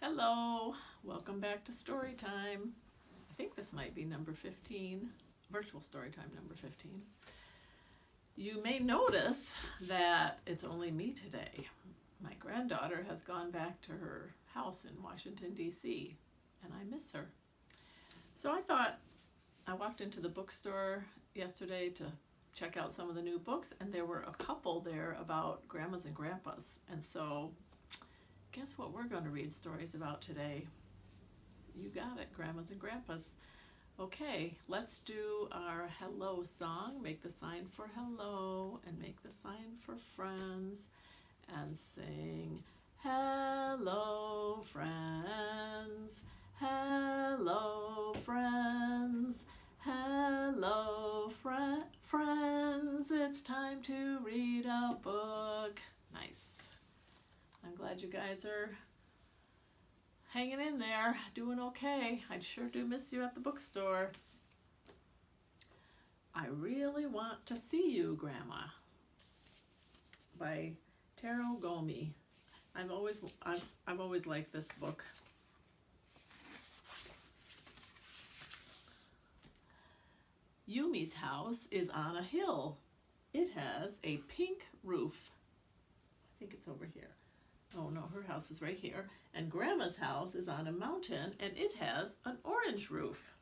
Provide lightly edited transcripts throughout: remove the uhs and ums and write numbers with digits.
Hello, welcome back to story time. I think this might be number 15, virtual story time number 15. You may notice that it's only me today. My granddaughter has gone back to her house in Washington, D.C., and I miss her. So I thought, I walked into the bookstore yesterday to check out some of the new books, and there were a couple there about grandmas and grandpas. And so guess what we're going to read stories about today? You got it, grandmas and grandpas. Okay, let's do our hello song. Make the sign for hello and make the sign for friends and sing hello friends, hello friends, hello friends. It's time to read a book. Nice. I'm glad you guys are hanging in there, doing okay. I sure do miss you at the bookstore. I Really Want to See You, Grandma, by Taro Gomi. I've always liked this book. Yumi's house is on a hill. It has a pink roof. I think it's over here. Oh no, her house is right here. And Grandma's house is on a mountain and it has an orange roof.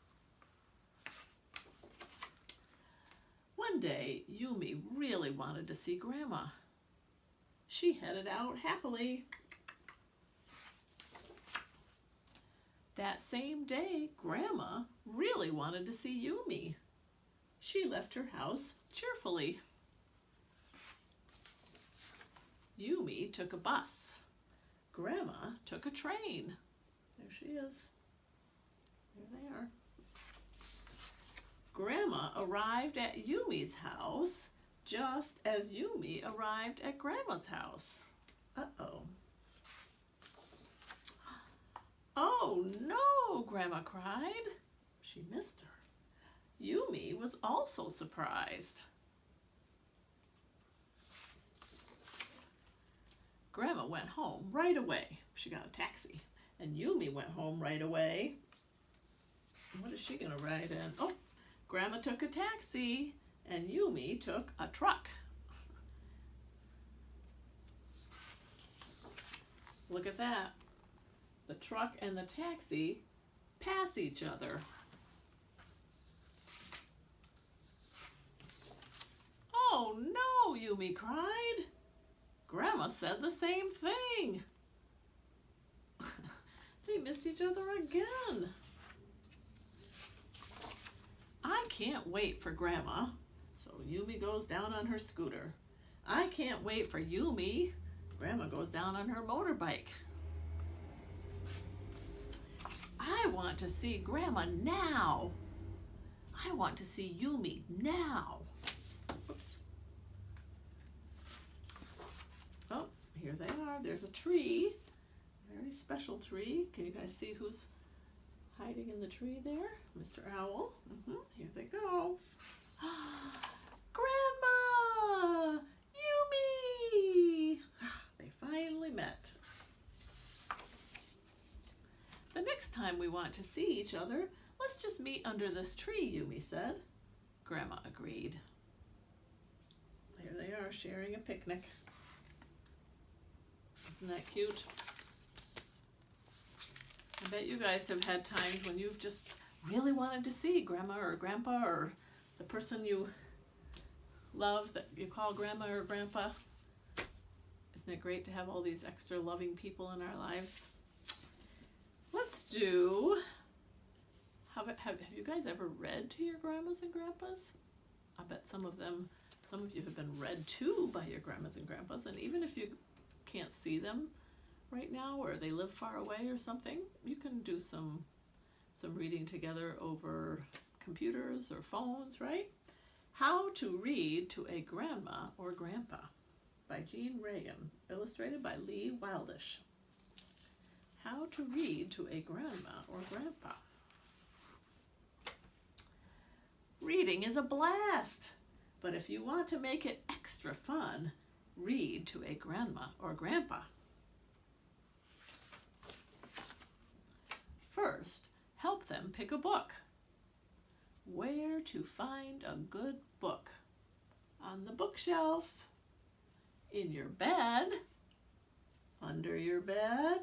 One day, Yumi really wanted to see Grandma. She headed out happily. That same day, Grandma really wanted to see Yumi. She left her house cheerfully. Yumi took a bus. Grandma took a train. There she is. There they are. Grandma arrived at Yumi's house just as Yumi arrived at Grandma's house. Uh-oh. Oh no, Grandma cried. She missed her. Yumi was also surprised. Grandma went home right away. She got a taxi. And Yumi went home right away. What is she going to ride in? Oh, Grandma took a taxi and Yumi took a truck. Look at that. The truck and the taxi pass each other. Oh no, Yumi cried. Grandma said the same thing. They missed each other again. I can't wait for Grandma. So Yumi goes down on her scooter. I can't wait for Yumi. Grandma goes down on her motorbike. I want to see Grandma now. I want to see Yumi now. Oops. Oh, here they are. There's a tree. Very special tree. Can you guys see who's hiding in the tree there? Mr. Owl. Here they go. Grandma! Yumi! They finally met. The next time we want to see each other, let's just meet under this tree, Yumi said. Grandma agreed. There they are, sharing a picnic. Isn't that cute? I bet you guys have had times when you've just really wanted to see Grandma or Grandpa or the person you love that you call Grandma or Grandpa. Isn't it great to have all these extra loving people in our lives? Let's do, have you guys ever read to your grandmas and grandpas? I bet some of you have been read to by your grandmas and grandpas, and even if you can't see them right now or they live far away or something, you can do some reading together over computers or phones, right? How to Read to a Grandma or Grandpa by Jean Reagan, illustrated by Lee Wildish. How to Read to a Grandma or Grandpa. Reading is a blast, but if you want to make it extra fun, read to a grandma or grandpa. pick a book. Where to find a good book? On the bookshelf, in your bed, under your bed,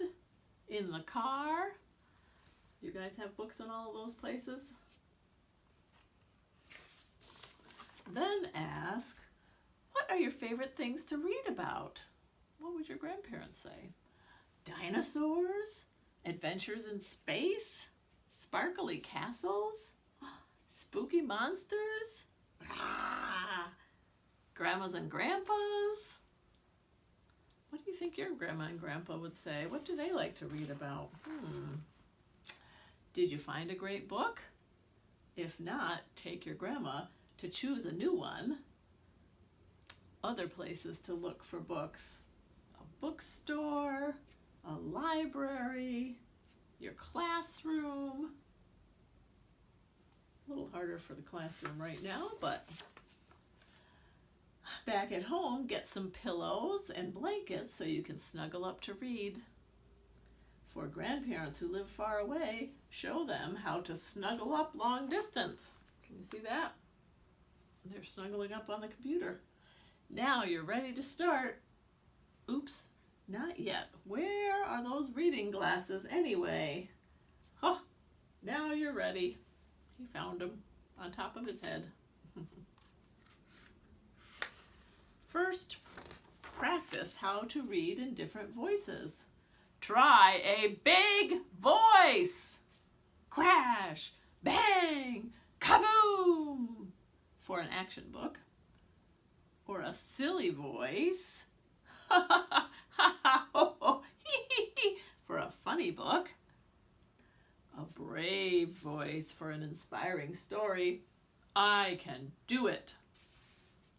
in the car. You guys have books in all of those places? Then ask, what are your favorite things to read about? What would your grandparents say? Dinosaurs? Adventures in space? Sparkly castles? Spooky monsters? Grandmas and grandpas? What do you think your grandma and grandpa would say? What do they like to read about? Did you find a great book? If not, take your grandma to choose a new one. Other places to look for books: a bookstore, a library, your classroom. A little harder for the classroom right now, but back at home, get some pillows and blankets so you can snuggle up to read. For grandparents who live far away, show them how to snuggle up long distance. Can you see that? They're snuggling up on the computer. Now you're ready to start. Oops, not yet. Where are those reading glasses anyway? Oh, now you're ready. He found them on top of his head. First, practice how to read in different voices. Try a big voice. Crash, bang, kaboom for an action book. Or a silly voice for a funny book. A brave voice for an inspiring story. I can do it.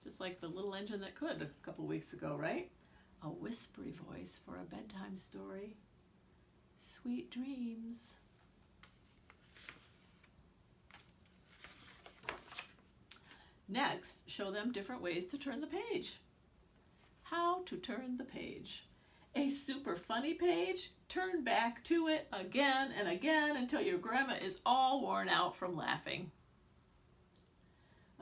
Just like the little engine that could a couple weeks ago, right? A whispery voice for a bedtime story. Sweet dreams. Next, show them different ways to turn the page. How to turn the page. A super funny page, turn back to it again and again until your grandma is all worn out from laughing.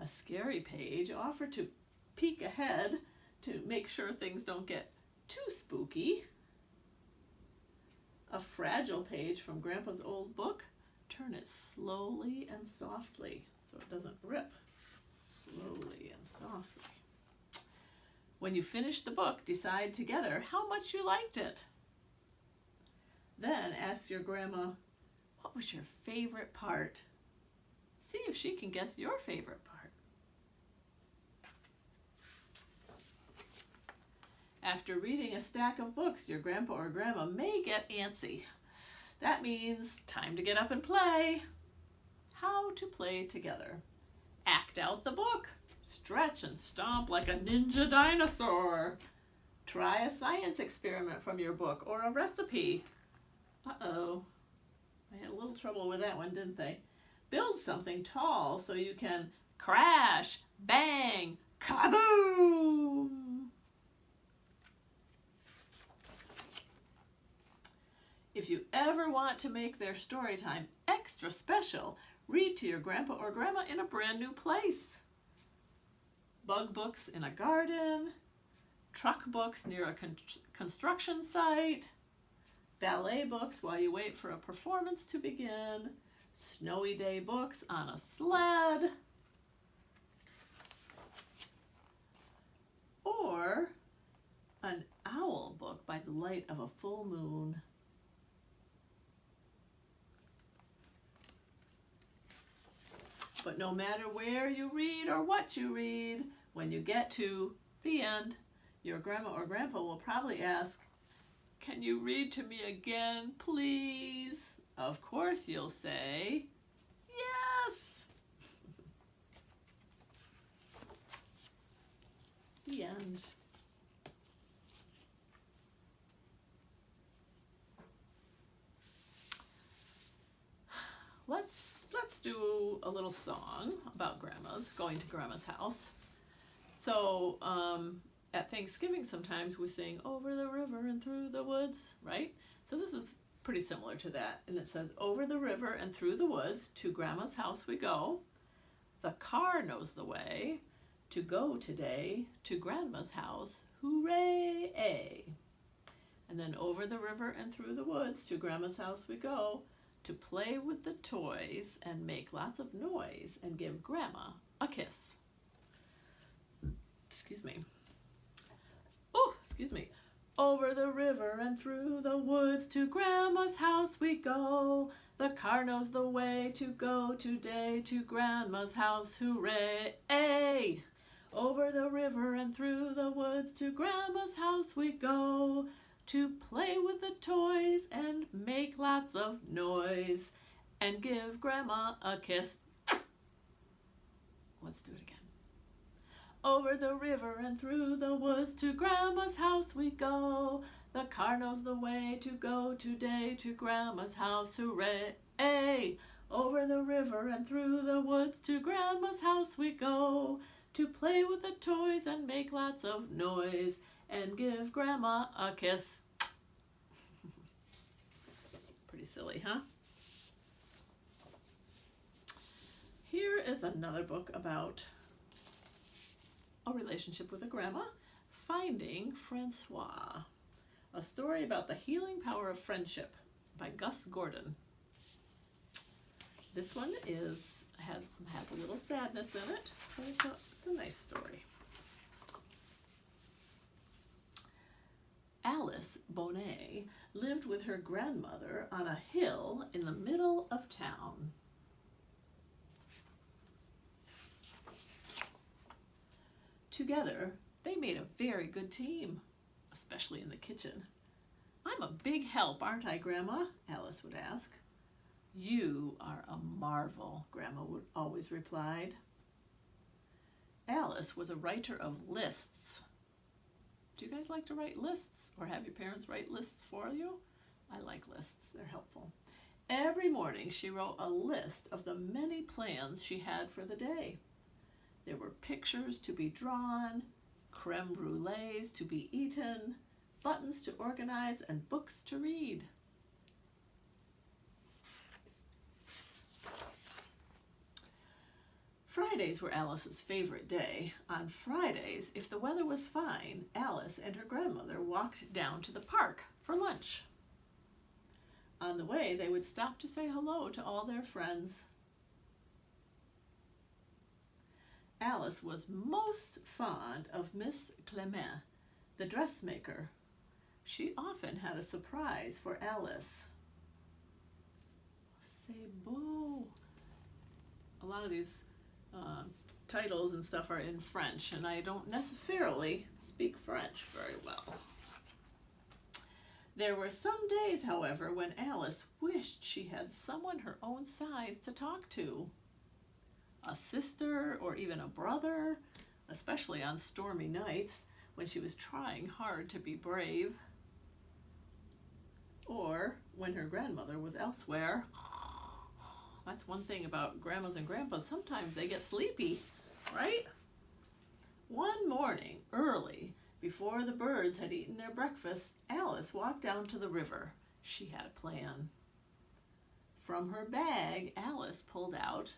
A scary page, offer to peek ahead to make sure things don't get too spooky. A fragile page from Grandpa's old book, turn it slowly and softly so it doesn't rip. Slowly and softly. When you finish the book, decide together how much you liked it. Then ask your grandma, what was your favorite part? See if she can guess your favorite part. After reading a stack of books, your grandpa or grandma may get antsy. That means time to get up and play. How to play together. Act out the book. Stretch and stomp like a ninja dinosaur. Try a science experiment from your book or a recipe. Uh-oh. I had a little trouble with that one, didn't they? Build something tall so you can crash, bang, kaboom! If you ever want to make their story time extra special, read to your grandpa or grandma in a brand new place. Bug books in a garden, truck books near a construction site, ballet books while you wait for a performance to begin, snowy day books on a sled, or an owl book by the light of a full moon. But no matter where you read or what you read, when you get to the end, your grandma or grandpa will probably ask, "Can you read to me again, please?" Of course you'll say, "Yes." The end. Let's do a little song about grandmas, going to grandma's house. So at Thanksgiving sometimes we sing "Over the river and through the woods," right? So this is pretty similar to that. And it says, over the river and through the woods, to Grandma's house we go. The car knows the way. To go today to Grandma's house, hooray! And then over the river and through the woods, to Grandma's house we go. To play with the toys and make lots of noise and give Grandma a kiss. Excuse me. Oh, excuse me. Over the river and through the woods, to Grandma's house we go. The car knows the way to go today to Grandma's house, hooray! Over the river and through the woods, to Grandma's house we go. To play with the toys and make lots of noise and give Grandma a kiss. Let's do it again. Over the river and through the woods, to Grandma's house we go. The car knows the way to go today to Grandma's house, hooray! Over the river and through the woods, to Grandma's house we go. To play with the toys and make lots of noise and give Grandma a kiss. Pretty silly, huh? Here is another book about a relationship with a grandma, Finding Francoise, a story about the healing power of friendship by Gus Gordon. This one has a little sadness in it, but it's a nice story. Alice Bonet lived with her grandmother on a hill in the middle of town. Together, they made a very good team, especially in the kitchen. I'm a big help, aren't I, Grandma? Alice would ask. You are a marvel, Grandma would always replied. Alice was a writer of lists. Do you guys like to write lists or have your parents write lists for you? I like lists, they're helpful. Every morning she wrote a list of the many plans she had for the day. There were pictures to be drawn, creme brulees to be eaten, buttons to organize, and books to read. Fridays were Alice's favorite day. On Fridays, if the weather was fine, Alice and her grandmother walked down to the park for lunch. On the way, they would stop to say hello to all their friends. Alice was most fond of Miss Clement, the dressmaker. She often had a surprise for Alice. C'est beau. A lot of these titles and stuff are in French, and I don't necessarily speak French very well. There were some days, however, when Alice wished she had someone her own size to talk to. A sister or even a brother, especially on stormy nights when she was trying hard to be brave, or when her grandmother was elsewhere. That's one thing about grandmas and grandpas. Sometimes they get sleepy, right? One morning, early, before the birds had eaten their breakfast, Alice walked down to the river. She had a plan. From her bag, Alice pulled out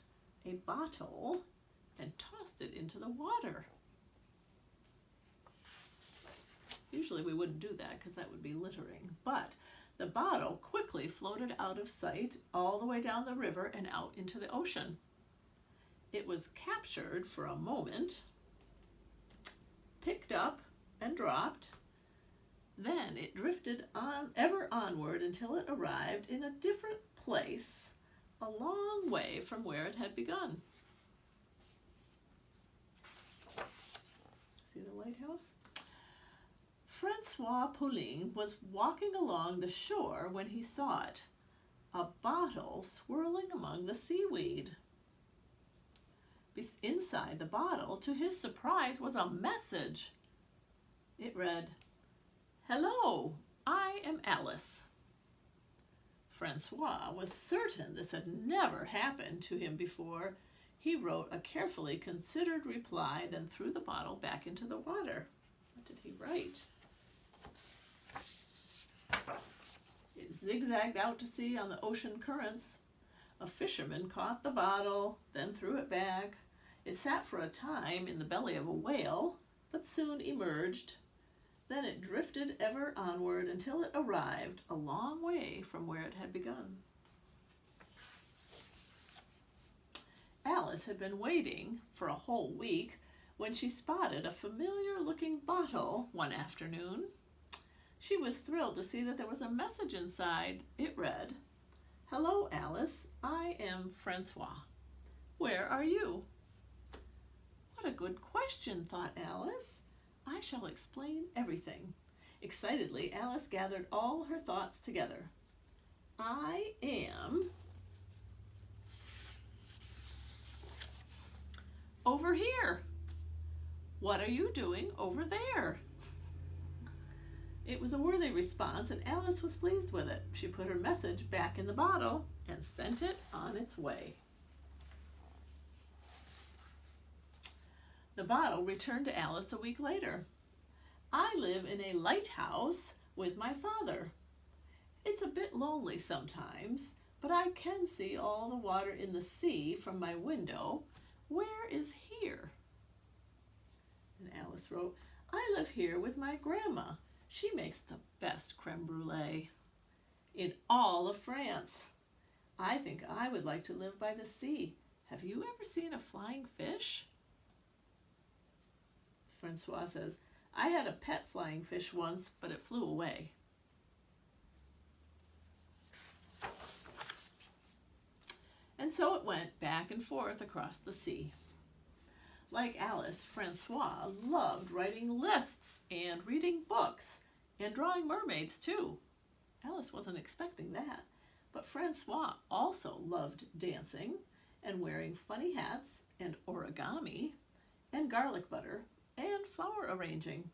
a bottle and tossed it into the water. Usually we wouldn't do that because that would be littering, but the bottle quickly floated out of sight all the way down the river and out into the ocean. It was captured for a moment, picked up and dropped. Then it drifted on ever onward until it arrived in a different place, a long way from where it had begun. See the lighthouse? Francois Poulenc was walking along the shore when he saw it, a bottle swirling among the seaweed. Inside the bottle, to his surprise, was a message. It read, "Hello, I am Alice." Francois was certain this had never happened to him before. He wrote a carefully considered reply, then threw the bottle back into the water. What did he write? zigzagged out to sea on the ocean currents. A fisherman caught the bottle, then threw it back. It sat for a time in the belly of a whale, but soon emerged. Then it drifted ever onward until it arrived a long way from where it had begun. Alice had been waiting for a whole week when she spotted a familiar-looking bottle one afternoon. She was thrilled to see that there was a message inside. It read, "Hello, Alice. I am Francoise. Where are you?" What a good question, thought Alice. I shall explain everything. Excitedly, Alice gathered all her thoughts together. I am over here. What are you doing over there? It was a worthy response, and Alice was pleased with it. She put her message back in the bottle and sent it on its way. The bottle returned to Alice a week later. I live in a lighthouse with my father. It's a bit lonely sometimes, but I can see all the water in the sea from my window. Where is here? And Alice wrote, I live here with my grandma. She makes the best creme brulee in all of France. I think I would like to live by the sea. Have you ever seen a flying fish? Francois says, I had a pet flying fish once, but it flew away. And so it went back and forth across the sea. Like Alice, Francois loved writing lists and reading books and drawing mermaids too. Alice wasn't expecting that, but Francois also loved dancing and wearing funny hats and origami and garlic butter and flower arranging.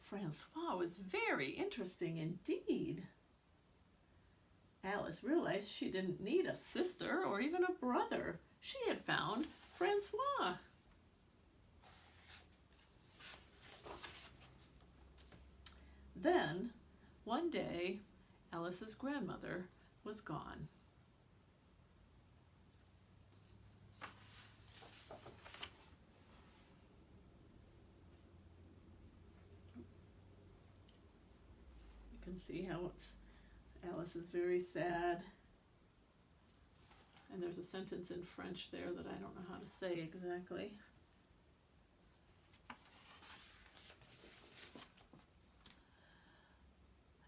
Francois was very interesting indeed. Alice realized she didn't need a sister or even a brother. She had found Francois. Then, one day, Alice's grandmother was gone. You can see how Alice is very sad. And there's a sentence in French there that I don't know how to say exactly.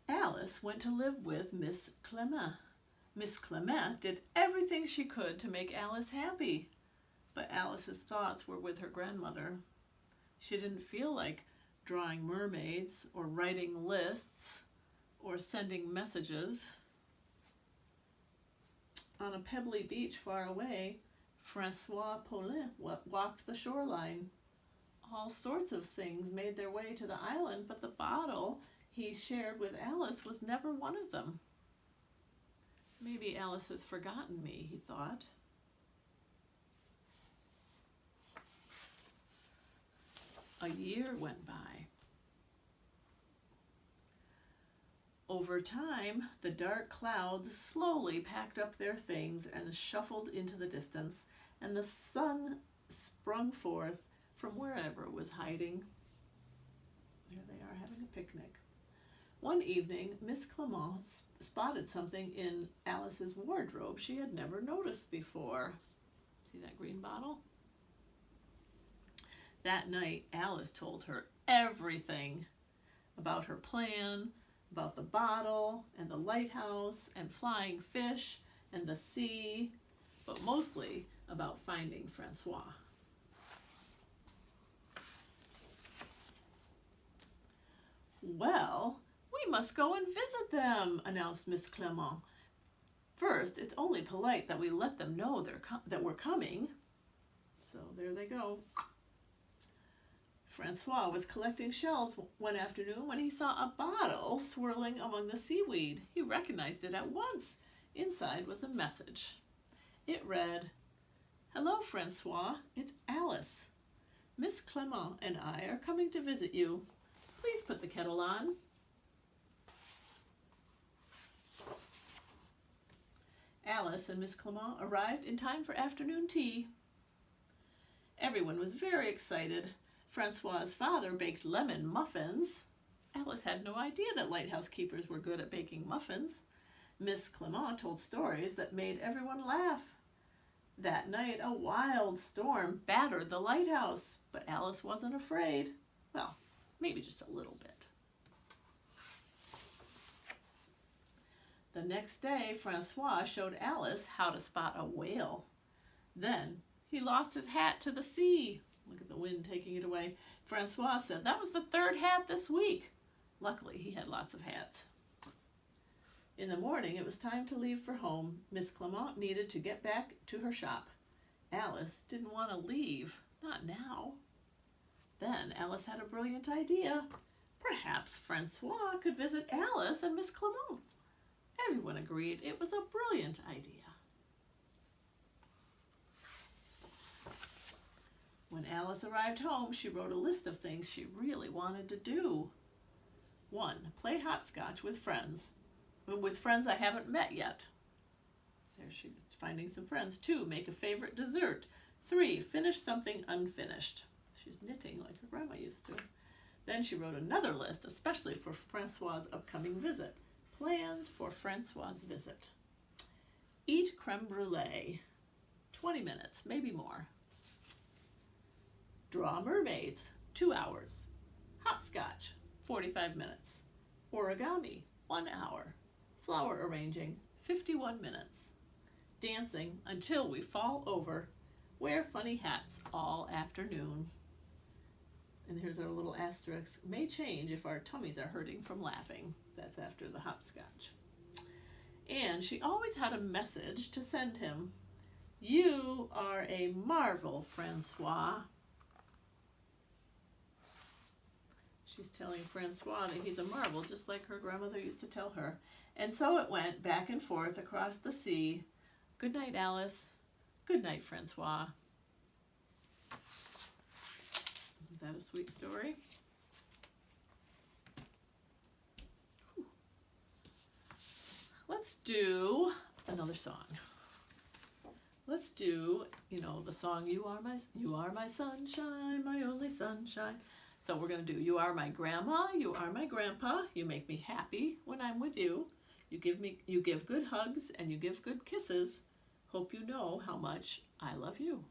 Alice went to live with Miss Clement. Miss Clement did everything she could to make Alice happy, but Alice's thoughts were with her grandmother. She didn't feel like drawing mermaids or writing lists or sending messages. On a pebbly beach far away, Francois Paulin walked the shoreline. All sorts of things made their way to the island, but the bottle he shared with Alice was never one of them. Maybe Alice has forgotten me, he thought. A year went by. Over time, the dark clouds slowly packed up their things and shuffled into the distance, and the sun sprung forth from wherever it was hiding. There they are having a picnic. One evening, Miss Clement spotted something in Alice's wardrobe she had never noticed before. See that green bottle? That night, Alice told her everything about her plan, about the bottle and the lighthouse and flying fish and the sea, but mostly about finding Francois. Well, we must go and visit them, announced Miss Clement. First, it's only polite that we let them know that we're coming. So there they go. Francois was collecting shells one afternoon when he saw a bottle swirling among the seaweed. He recognized it at once. Inside was a message. It read, Hello, Francois. It's Alice. Miss Clement and I are coming to visit you. Please put the kettle on. Alice and Miss Clement arrived in time for afternoon tea. Everyone was very excited. Francois's father baked lemon muffins. Alice had no idea that lighthouse keepers were good at baking muffins. Miss Clement told stories that made everyone laugh. That night, a wild storm battered the lighthouse, but Alice wasn't afraid. Well, maybe just a little bit. The next day, Francois showed Alice how to spot a whale. Then he lost his hat to the sea. Look at the wind taking it away. Francois said that was the third hat this week. Luckily, he had lots of hats. In the morning, it was time to leave for home. Miss Clement needed to get back to her shop. Alice didn't want to leave. Not now. Then Alice had a brilliant idea. Perhaps Francois could visit Alice and Miss Clement. Everyone agreed it was a brilliant idea. When Alice arrived home, she wrote a list of things she really wanted to do. 1. Play hopscotch with friends. With friends I haven't met yet. There she's finding some friends. 2. Make a favorite dessert. 3. Finish something unfinished. She's knitting like her grandma used to. Then she wrote another list, especially for Francois' upcoming visit. Plans for Francois' visit. Eat creme brulee. 20 minutes, maybe more. Draw mermaids. 2 hours. Hopscotch. 45 minutes. Origami. 1 hour. Flower arranging. 51 minutes. Dancing until we fall over. Wear funny hats all afternoon. And here's our little asterisk. May change if our tummies are hurting from laughing. That's after the hopscotch. And she always had a message to send him. You are a marvel, Francois. She's telling Francois that he's a marvel, just like her grandmother used to tell her. And so it went back and forth across the sea. Good night, Alice. Good night, Francois. Isn't that a sweet story? Whew. Let's do another song. Let's do, the song You Are My Sunshine, My Only Sunshine. So we're going to do You Are My Grandma, You Are My Grandpa, You Make Me Happy when I'm with you. You give good hugs and you give good kisses. Hope you know how much I love you.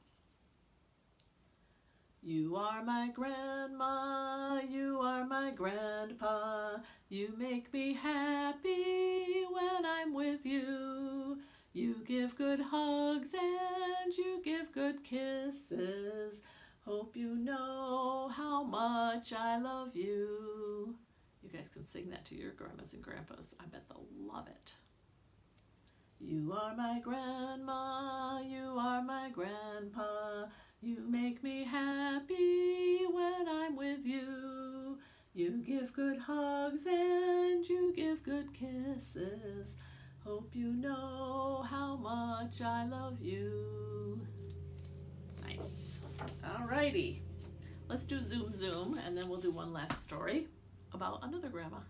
You are my grandma, you are my grandpa. You make me happy when I'm with you. You give good hugs and you give good kisses. Hope you know how much I love you. You guys can sing that to your grandmas and grandpas. I bet they'll love it. You are my grandma, you are my grandpa. You make me happy when I'm with you. You give good hugs and you give good kisses. Hope you know how much I love you. Nice. Alrighty. Let's do Zoom Zoom and then we'll do one last story about another grandma.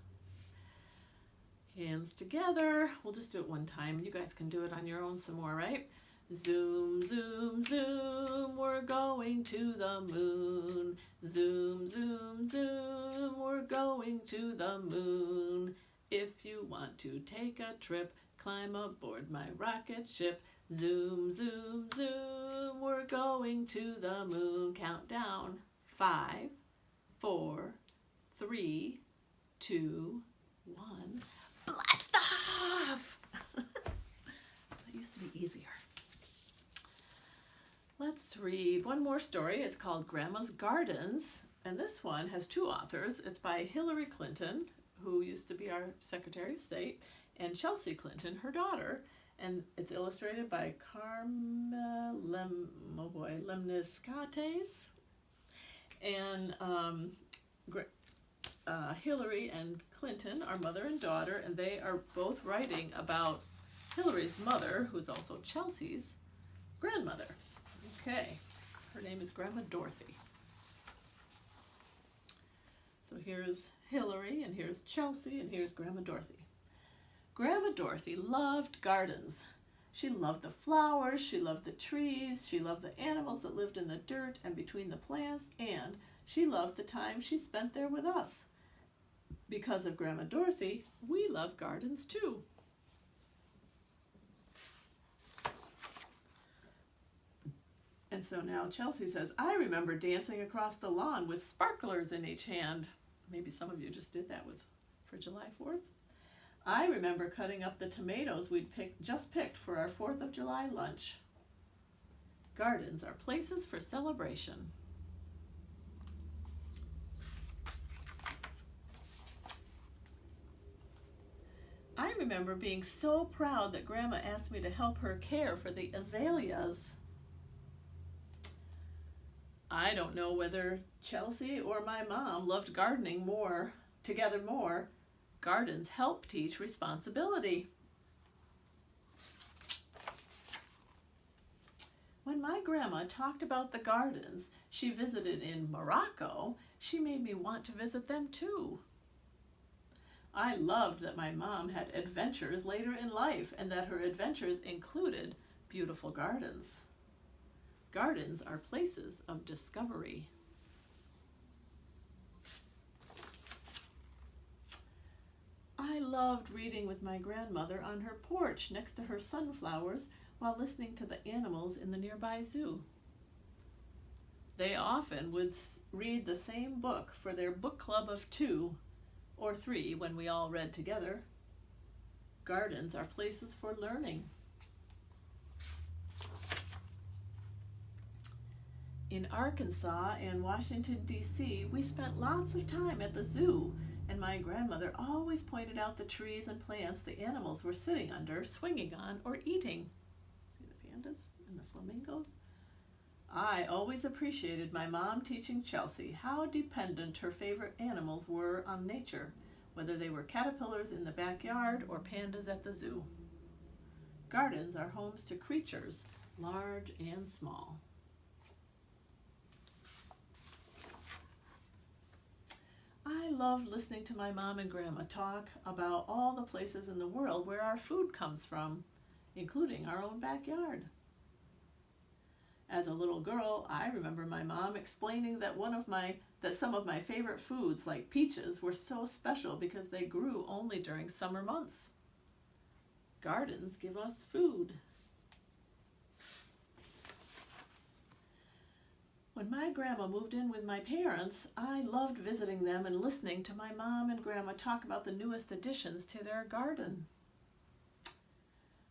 Hands together. We'll just do it one time. You guys can do it on your own some more, right? Zoom, zoom, zoom, we're going to the moon. Zoom, zoom, zoom, we're going to the moon. If you want to take a trip, climb aboard my rocket ship. Zoom, zoom, zoom, we're going to the moon. Count down. 5, 4, 3, 2, 1. Blast off! That used to be easier. Let's read one more story. It's called Grandma's Gardens, and this one has 2 authors. It's by Hillary Clinton, who used to be our Secretary of State, and Chelsea Clinton, her daughter, and it's illustrated by Carmen Lemniscates. And Hillary and Clinton are mother and daughter, and they are both writing about Hillary's mother, who's also Chelsea's grandmother. Okay, her name is Grandma Dorothy. So here's Hillary, and here's Chelsea, and here's Grandma Dorothy. Grandma Dorothy loved gardens. She loved the flowers, she loved the trees, she loved the animals that lived in the dirt and between the plants, and she loved the time she spent there with us. Because of Grandma Dorothy, we love gardens too. And so now Chelsea says, I remember dancing across the lawn with sparklers in each hand. Maybe some of you just did that for July 4th. I remember cutting up the tomatoes we'd just picked for our 4th of July lunch. Gardens are places for celebration. I remember being so proud that Grandma asked me to help her care for the azaleas. I don't know whether Chelsea or my mom loved gardening together more. Gardens help teach responsibility. When my grandma talked about the gardens she visited in Morocco, she made me want to visit them too. I loved that my mom had adventures later in life and that her adventures included beautiful gardens. Gardens are places of discovery. I loved reading with my grandmother on her porch next to her sunflowers while listening to the animals in the nearby zoo. They often would read the same book for their book club of 2 or 3 when we all read together. Gardens are places for learning. In Arkansas and Washington, D.C., we spent lots of time at the zoo, and my grandmother always pointed out the trees and plants the animals were sitting under, swinging on, or eating. See the pandas and the flamingos? I always appreciated my mom teaching Chelsea how dependent her favorite animals were on nature, whether they were caterpillars in the backyard or pandas at the zoo. Gardens are homes to creatures, large and small. I loved listening to my mom and grandma talk about all the places in the world where our food comes from, including our own backyard. As a little girl, I remember my mom explaining that some of my favorite foods, like peaches, were so special because they grew only during summer months. Gardens give us food. When my grandma moved in with my parents, I loved visiting them and listening to my mom and grandma talk about the newest additions to their garden.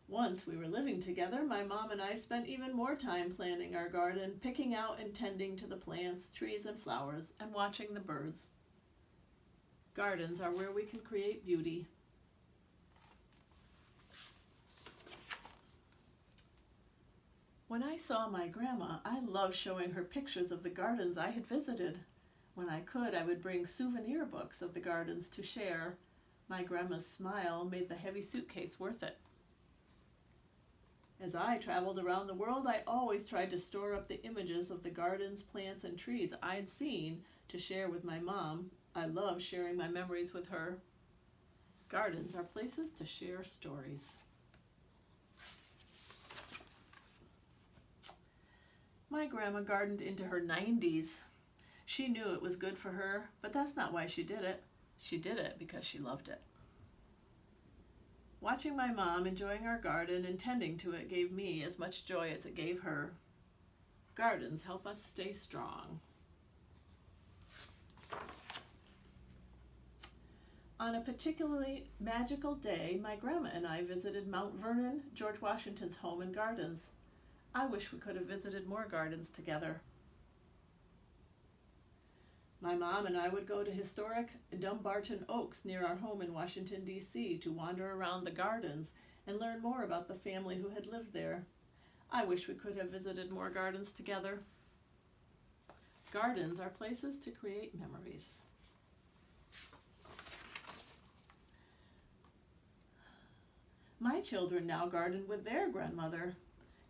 Once we were living together, my mom and I spent even more time planning our garden, picking out and tending to the plants, trees, and flowers, and watching the birds. Gardens are where we can create beauty. When I saw my grandma, I loved showing her pictures of the gardens I had visited. When I could, I would bring souvenir books of the gardens to share. My grandma's smile made the heavy suitcase worth it. As I traveled around the world, I always tried to store up the images of the gardens, plants, and trees I'd seen to share with my mom. I love sharing my memories with her. Gardens are places to share stories. My grandma gardened into her 90s. She knew it was good for her, but that's not why she did it. She did it because she loved it. Watching my mom enjoying our garden and tending to it gave me as much joy as it gave her. Gardens help us stay strong. On a particularly magical day, my grandma and I visited Mount Vernon, George Washington's home and gardens. I wish we could have visited more gardens together. My mom and I would go to historic Dumbarton Oaks near our home in Washington, D.C. to wander around the gardens and learn more about the family who had lived there. I wish we could have visited more gardens together. Gardens are places to create memories. My children now garden with their grandmother.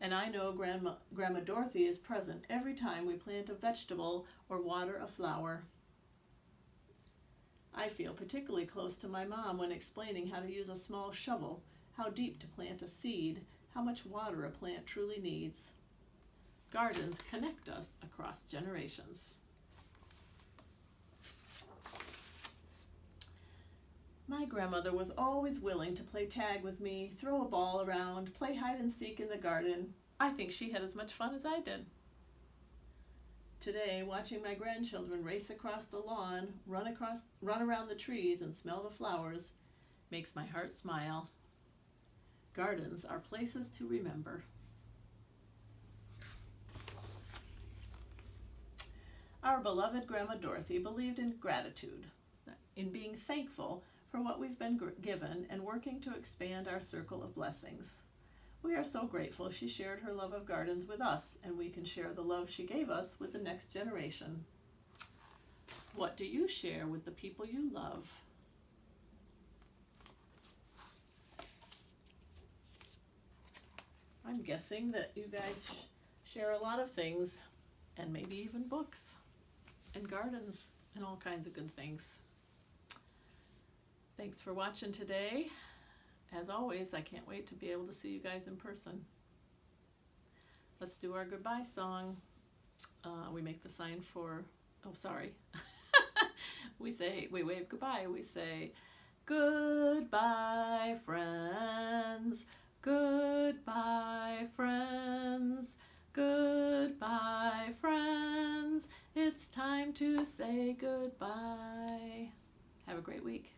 And I know Grandma Dorothy is present every time we plant a vegetable or water a flower. I feel particularly close to my mom when explaining how to use a small shovel, how deep to plant a seed, how much water a plant truly needs. Gardens connect us across generations. My grandmother was always willing to play tag with me, throw a ball around, play hide and seek in the garden. I think she had as much fun as I did. Today, watching my grandchildren race across the lawn, run around the trees and smell the flowers, makes my heart smile. Gardens are places to remember. Our beloved Grandma Dorothy believed in gratitude, in being thankful for what we've been given and working to expand our circle of blessings. We are so grateful she shared her love of gardens with us, and we can share the love she gave us with the next generation. What do you share with the people you love? I'm guessing that you guys share a lot of things, and maybe even books, and gardens, and all kinds of good things. Thanks for watching today. As always, I can't wait to be able to see you guys in person. Let's do our goodbye song. We make the sign for, we wave goodbye. We say, goodbye, friends. Goodbye, friends. Goodbye, friends. It's time to say goodbye. Have a great week.